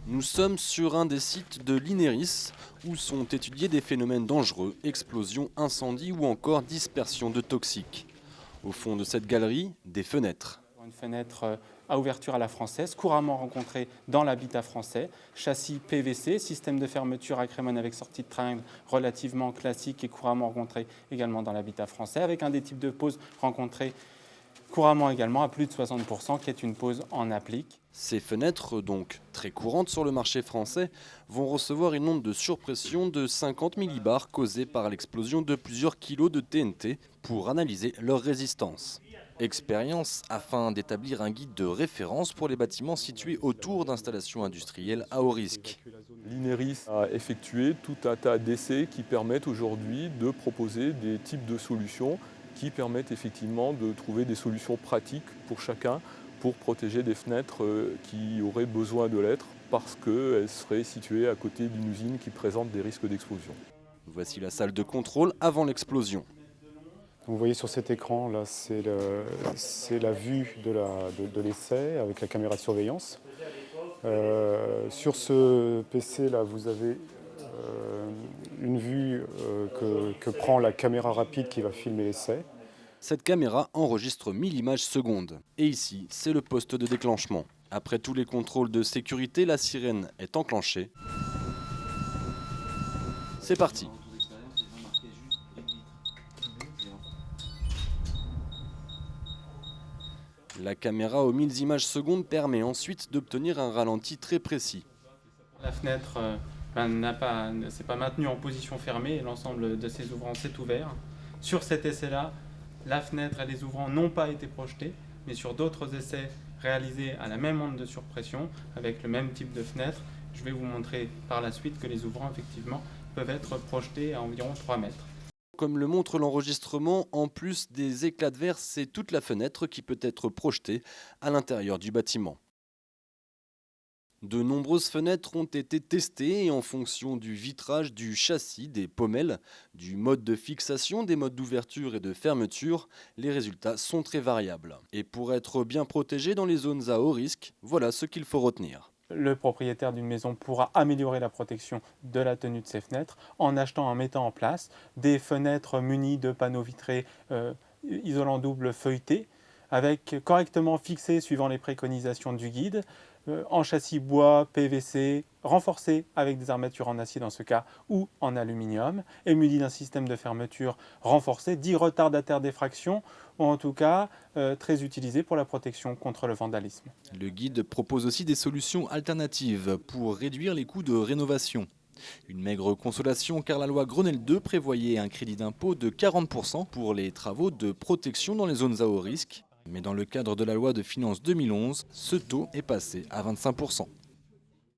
Nous sommes sur un des sites de l'INERIS où sont étudiés des phénomènes dangereux, explosions, incendies ou encore dispersion de toxiques. Au fond de cette galerie, des fenêtres. Une fenêtre à ouverture à la française, couramment rencontrée dans l'habitat français. Châssis PVC, système de fermeture à crémone avec sortie de triangle relativement classique et couramment rencontré également dans l'habitat français, avec un des types de poses rencontrés couramment également à plus de 60%, qui est une pose en applique. Ces fenêtres, donc très courantes sur le marché français, vont recevoir une onde de surpression de 50 millibars causée par l'explosion de plusieurs kilos de TNT pour analyser leur résistance. Expérience afin d'établir un guide de référence pour les bâtiments situés autour d'installations industrielles à haut risque. L'INERIS a effectué tout un tas d'essais qui permettent aujourd'hui de proposer des types de solutions qui permettent effectivement de trouver des solutions pratiques pour chacun pour protéger des fenêtres qui auraient besoin de l'être parce qu'elles seraient situées à côté d'une usine qui présente des risques d'explosion. Voici la salle de contrôle avant l'explosion. Vous voyez sur cet écran, là, c'est la vue de l'essai avec la caméra de surveillance. Sur ce PC, là, vous avez une vue que prend la caméra rapide qui va filmer l'essai. Cette caméra enregistre 1000 images secondes. Et ici, c'est le poste de déclenchement. Après tous les contrôles de sécurité, la sirène est enclenchée. C'est parti. La caméra aux 1000 images secondes permet ensuite d'obtenir un ralenti très précis. La fenêtre ne s'est pas maintenue en position fermée et l'ensemble de ses ouvrants s'est ouvert. Sur cet essai-là, la fenêtre et les ouvrants n'ont pas été projetés, mais sur d'autres essais réalisés à la même onde de surpression, avec le même type de fenêtre, je vais vous montrer par la suite que les ouvrants, effectivement, peuvent être projetés à environ 3 mètres. Comme le montre l'enregistrement, en plus des éclats de verre, c'est toute la fenêtre qui peut être projetée à l'intérieur du bâtiment. De nombreuses fenêtres ont été testées et en fonction du vitrage, du châssis, des pommelles, du mode de fixation, des modes d'ouverture et de fermeture, les résultats sont très variables. Et pour être bien protégé dans les zones à haut risque, voilà ce qu'il faut retenir. Le propriétaire d'une maison pourra améliorer la protection de la tenue de ses fenêtres en achetant, en mettant en place des fenêtres munies de panneaux vitrés isolants double feuilletés, avec correctement fixés suivant les préconisations du guide, en châssis bois, PVC, renforcés avec des armatures en acier dans ce cas ou en aluminium, et munis d'un système de fermeture renforcé, dit retardataire d'effraction, ou en tout cas très utilisé pour la protection contre le vandalisme. Le guide propose aussi des solutions alternatives pour réduire les coûts de rénovation. Une maigre consolation car la loi Grenelle 2 prévoyait un crédit d'impôt de 40% pour les travaux de protection dans les zones à haut risque. Mais dans le cadre de la loi de finances 2011, ce taux est passé à 25%.